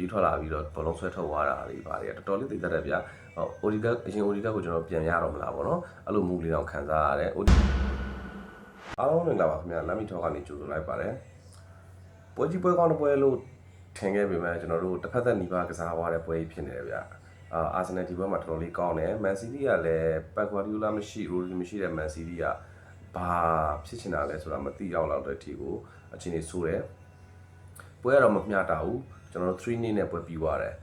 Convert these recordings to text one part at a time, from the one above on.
ပြီးထွက်လာပြီးတော့ဘောလုံးဆွဲထုတ်သွားတာလေးပါတယ်တော်တော်လေးသိတတ်တယ်ဗျာအိုဒီကအရင်အိုဒီကကိုကျွန်တော်ပြန်ရတော့မလားပေါ့နော်အဲ့လိုမူလေးတော့ခံစားရတယ်အားလုံးလည်းလာပါခင်ဗျာလမ်းမီထောက်ကနေကြိုဆိုလိုက်ပါတယ်ပွဲကြီးပွဲကောင်းတဲ့ပွဲလို့ထင်ခဲ့ပေမဲ့ကျွန်တော်တို့တစ်ဖက်သက်နီးပါးကစားသွားတဲ့ပွဲကြီးဖြစ်နေတယ်ဗျာအာဆင်နယ်ဒီပွဲမှာတော်တော်လေးကောင်းတယ်မန်စီးတီးကလည်းပက်ဂွာဒီယိုလာမရှိရိုဒီမရှိတဲ့မန်စီးတီးကဘာဖြစ်ချင်တာလဲဆိုတာမသိအောင်လောက်တဲ့အထိကိုအချိန်ကြီးဆိုးတယ်ပွဲကတော့မမျှတာဘူးကျွန်တော်တို့3နေ့နဲ့ပွဲပြီးသွားတယ်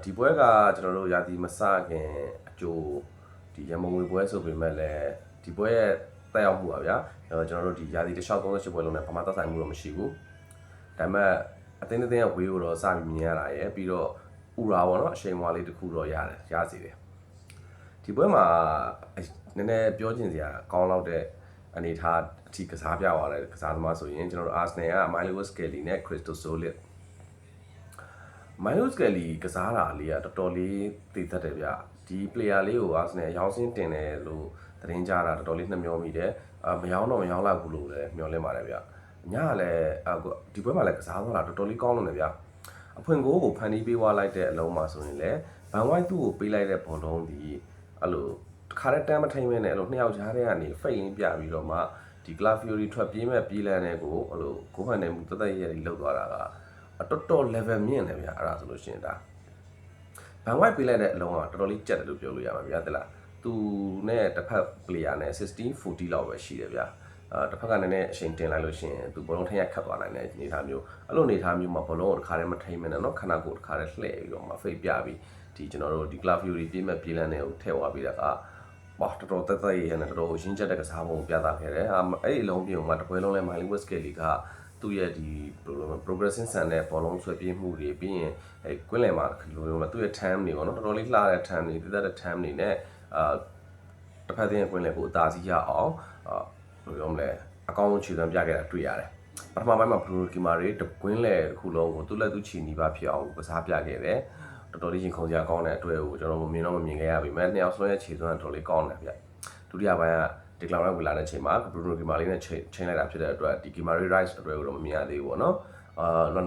ဒီပွဲကကျွန်တော်တို့ရာသီမစခင်အကျိုးဒီရမုံငွေပွဲဆိုပေမဲ့လည်းဒီပွဲရဲ့တက်ရောက်မှုပါဗျာကျွန်တော်တို့ဒီရာသီတစ်လျှောက်38ပွဲလုံးနဲ့ဘာမှသက်ဆိုင်မှုတော့မရှိဘူးဒါပေမဲ့အသင်းရဲ့ဝေးကိုတော့စပြီးမြင်ရတာရယ်ပြီးတော့ဥရာပေါ့နော်အချိန်မွားလေးတစ်ခုတော့ရတယ်ရစီတယ်ဒီပွဲမှာနည်းနည်းပြောချင်စရာကောင်းလောက်တဲ့အနေထားအထိကစားပြသွားတယ်ကစားသမားဆိုရင်ကျွန်တော်တို့ Arsenal က Milo Skelly နဲ့ Crystal Solid Milo Skelly ကစားတာလေးကတော်တော်လေးသိတတ်တယ်ဗျဒီ player လေးကို Arsenal ရောင်းစင်းတင်တယ်လို့သတင်းကြတာတော်တော်လေးနှမျောမိတယ်မရောင်းတော့မရောင်းလောက်ဘူးလို့လည်းမျှော်လင့်ပါတယ်ဗျညကလည်းဒီပွဲမှာလည်းကစားသွားတာတော်တော်လေးကောင်းလို့လည်းဗျအဖွင့်ကိုဖန်တီးပေးသွားလိုက်တဲ့အလုံးမှာဆိုရင်လည်းဘန်ဝိုင်းသူ့ကိုပေးလိုက်တဲ့ဘောလုံးဒီအဲ့လိုတခါတည်းတမ်းမထိန်မဲနဲ့အဲ့လိုနှစ်ယောက်ကြားထဲကနေဖိတ်ရင်းပြပြီးတော့မှဒီ Club Fury ထွက်ပြေးမဲ့ပြေးလန်းတဲ့ကိုအဲ့လိုကိုဖန်နေမှုတသက်ရဲ့လောက်သွားတာကတော်တော် level မြင့်တယ်ဗျအဲ့ဒါဆိုလို့ရှိရင်ဒါဘန်ဝိုင်းပေးလိုက်တဲ့အလုံးကတော်တော်လေးကြက်တယ်လို့ပြောလို့ရမှာဗျာတဲ့လားသူနဲ့တစ်ဖက် player နဲ့16-40လောက်ပဲရှိတယ်ဗျတစ်ဖက်ကနည်းနည်းအချိန်တင်လိုက်လို့ရှိရင်သူဘောလုံးထက်ရခတ်သွားနိုင်တဲ့အနေအထားမျိုးအဲ့လိုအနေအထားမျိုးမှာဘောလုံးကိုတစ်ခါတည်းမထိမ့်မနဲ့เนาะခဏကိုတစ်ခါတည်းလှည့်ပြီးတော့မှဖိတ်ပြပြီးဒီကျွန်တော်တို့ဒီ Club Fury ပြေးမဲ့ပြေးလန်းတဲ့ကိုထည့်သွားပြီးတာကတော်တော်တက်တက်ရနဲ့တော်တော်ရင်းချက်တဲ့ကစားပုံပြသခဲ့တယ်အဲ့ဒီအလုံးပြုံမှာတစ်ပွဲလုံးလဲ Miley Skelly ကသူ့ရဲ့ဒီ progressing ဆန်တဲ့ဘောလုံးဆွဲပြေးမှုတွေပြီးရင်အဲ့ကွင်းလယ်မှာလိုလိုသူ့ရဲ့ time တွေပေါ့နော်တော်တော်လေးလှတဲ့ time တွေတက်တဲ့ time တွေနဲ့တစ်ဖက်တဲ့ကွင်းလယ်ကိုအသာစီးရအောင်ဘယ်လိုပြောမလဲအကောင်းဆုံးခြေစွမ်းပြခဲ့တာတွေ့ရတယ်ပထမပိုင်းမှာ Bruno Guimaraes တကွင်းလယ်တစ်ခုလုံးကိုသူ့လက်သူ့ချီနီးပါဖြစ်အောင်ကစားပြခဲ့တယ်တော်တော်လေးရင်ခုန်စရာကောင်းတဲ့အတွေ့ကိုကျွန်တော်မမြင်တော့မမြင်ခဲ့ရပြီမဲ့နှစ်ယောက်ဆွဲရဲ့ခြေစွမ်းတော်တော်လေးကောင်းတယ်ဗျဒုတိယပိုင်းကဒီကလောင်ရက်ဝင်လာတဲ့ချိန်မှာ Bruno Guimaraes နဲ့ချိန်လိုက်တာဖြစ်တဲ့အတွက်ဒီ Guimaraes Rice အတွေ့ကိုတော့မမြင်ရသေးဘူးပေါ့နော်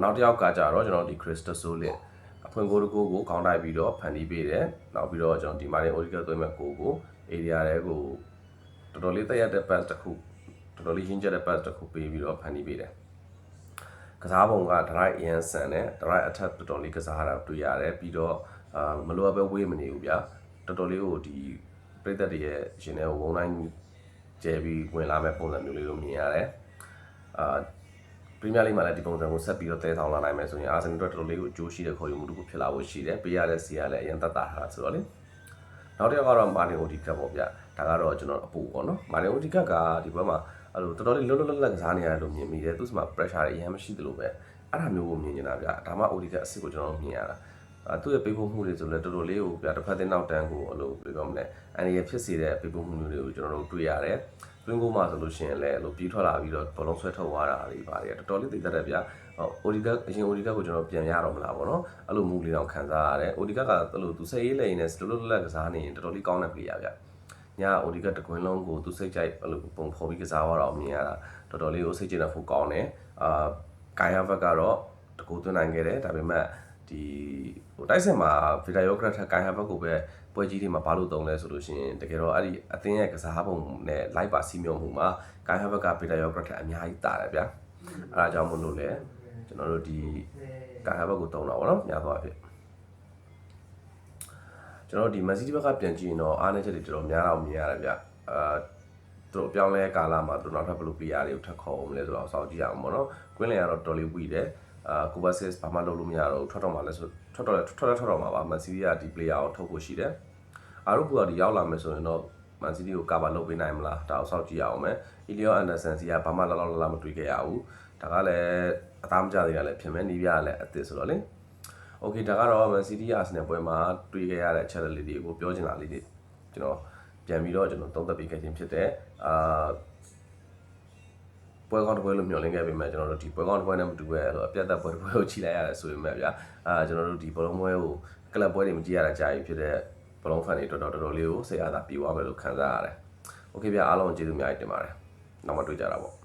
နောက်တစ်ယောက်ကကြတော့ကျွန်တော်ဒီ Crystal Solid အဖွင့်ကိုခေါင်းတိုက်ပြီးတော့ဖန်တီးပေးတယ်နောက်ပြီးတော့ကျွန်တော်ဒီ Martin Odegaard သွင်းမဲ့ကို area တွေကိုတော်တော်လေးတက်ရတဲ့ pass တစ်ခုတော်တော်လေးရင်းကျက်တဲ့ pass တစ်ခုပေးပြီးတော့ဖန်တီးပေးတယ်ကစားပုံက drive အရန်ဆန်တယ် drive attack တော်တော်လေးကစားတာတွေ့ရတယ်ပြီးတော့မလိုအပ်ပဲဝေးမနေဘူးဗျာတော်တော်လေးကိုဒီပြည်သက်တွေရဲ့ရှင်တဲ့ဝုန်းတိုင်းကျဲပြီးဝင်လာမဲ့ပုံစံမျိုးလေးကိုမြင်ရတယ်ပရီးမီးယားလိမှာလည်းဒီပုံစံကိုဆက်ပြီးတော့တည်ဆောင်လာနိုင်မယ်ဆိုရင်အာဆင်နယ်တော်တော်လေးကိုအကျိုးရှိတဲ့ခေါ်ယူမှုတစ်ခုဖြစ်လာဖို့ရှိတယ်ပေးရတဲ့စီကလည်းအရင်တက်တာထားတာဆိုတော့လေနောက်တစ်ယောက်ကတော့မာတင်အိုဒီကတ်ပေါ့ဗျဒါကတော့ကျွန်တော်အပူပေါ့နော်မာတင်အိုဒီကတ်ကဒီဘက်မှာအဲ့လိုတော်တော်လေးလွတ်လွတ်လပ်ကစားနေရတယ်လို့မြင်မိတယ်သူ့စမှာ pressure တွေအရင်မရှိသလိုပဲအဲ့ဒါမျိုးကိုမြင်နေတာဗျဒါမှအိုဒီကတ်အစ်စ်ကိုကျွန်တော်မြင်ရတာသူ့ရဲ့ပေးဖို့မှုတွေဆိုလည်းတော်တော်လေးကိုဗျတစ်ဖက်တဲ့နောက်တန်းကိုအဲ့လိုပြောမလဲအန်ဒီရဖြစ်စေတဲ့ပေးဖို့မှုတွေကိုကျွန်တော်တို့တွေ့ရတယ်တွင်းကိုမှဆိုလို့ရှိရင်လည်းအဲ့လိုပြီးထွက်လာပြီးတော့ဘောလုံးဆွဲထုတ်သွားတာလေးပါတယ်တော်တော်လေးသိတတ်တယ်ဗျအိုဒီကအရင်အိုဒီကကိုကျွန်တော်ပြန်ရတော့မလားပေါ့နော်အဲ့လိုမူလေးတော့ခံစားရတယ်အိုဒီကအဲ့လိုသူစိတ်အေးလိမ့်နေလွတ်လွတ်လပ်ကစားနေရင်တော်တော်လေးကောင်းတဲ့ player ဗျညအိုဒီကတကွင်းလုံးကိုသူစိတ်ကြိုက်အဲ့လိုပုံဖော်ပြီးကစားသွားတော့မြင်ရတာတော်တော်လေးကိုစိတ်ကျတဲ့ဖို့ကောင်းတယ်ကာယာဘက်ကတော့တကူသွင်းနိုင်ခဲ့တယ်ဒါပေမဲ့ဒီတိုက်စစ်မှာဗီတာယိုဂရက်ထက်ကာယာဘက်ကိုပဲပွဲကြီးတွေမှာဘာလို့တုံးလဲဆိုလို့ရှိရင်တကယ်တော့အဲ့ဒီအသင်းရဲ့ကစားပုံနဲ့လိုက်ပါစီးမြုံမှုမှာကာယာဘက်ကဗီတာယိုဂရက်ထက်အများကြီးတာတယ်ဗျာအဲ့ဒါကြောင့်မလို့လေကျွန်တော်တို့ဒီကာယာဘက်ကိုတုံးတာပေါ့နော်များသွားဖြစ်ကျွန်တော်ဒီမန်စီးတီးဘက်ကပြန်ကြည့်ရင်တော့အားနည်းချက်တွေတော်တော်များတော့မြင်ရတယ်ဗျသူတို့ပြောင်းလဲကာလမှာသူတို့နောက်ထပ်ဘယ်လို player တွေကိုထပ်ခေါ်အောင်လဲဆိုတော့စောင့်ကြည့်ရအောင်ပေါ့နော်ကွင်းလင်ကတော့တော်လေးဝီတယ်ကိုဗာစစ်ဘာမှလုပ်လို့မရတော့ထွက်တော့မှလည်းဆိုထွက်တော့မှာပါမန်စီးတီးကဒီ player ကိုထုတ်ဖို့ရှိတယ်အားတို့ကဒီရောက်လာမယ်ဆိုရင်တော့မန်စီးတီးကိုကာဗာလုပ်ပေးနိုင်မလားဒါအောင်စောင့်ကြည့်ရအောင်မယ်အီလီယိုအန်ဒါဆန်စီကဘာမှလောက်မတွေ့ခဲ့ရဘူးဒါကလည်းအသားမကျသေးတာလည်းဖြစ်မယ်နီးပြကလည်းအသစ်ဆိုတော့လေโอเคဒါကတော့မန်စီးတီးအာဆင်နယ်ပွဲမှာတွေ့ခဲ့ရတဲ့အချက်လေးတွေကိုပြောချင်တာလေးတွေကျွန်တော်ပြန်ပြီးတော့ကျွန်တော်သုံးသပ်ပေးခဲ့ခြင်းဖြစ်တဲ့ပွဲကောင်းတစ်ပွဲလို့မျှော်လင့်ခဲ့ပေမဲ့ကျွန်တော်တို့ဒီပွဲကောင်းတစ်ပွဲနဲ့မတူပဲအဲ့လိုအပြတ်သက်ပွဲတစ်ပွဲကိုခြိလိုက်ရတယ်ဆိုပေမဲ့ဗျာကျွန်တော်တို့ဒီဘောလုံးပွဲကိုကလပ်ပွဲတွေမကြည့်ရတာကြာပြီဖြစ်တဲ့ဘောလုံးဖန်တွေတော်တော်လေးကိုစိတ်အားသာပြေသွားမယ်လို့ခံစားရတယ်โอเคဗျာအားလုံးကျေးဇူးအများကြီးတင်ပါတယ်နောက်မှတွေ့ကြတာပေါ့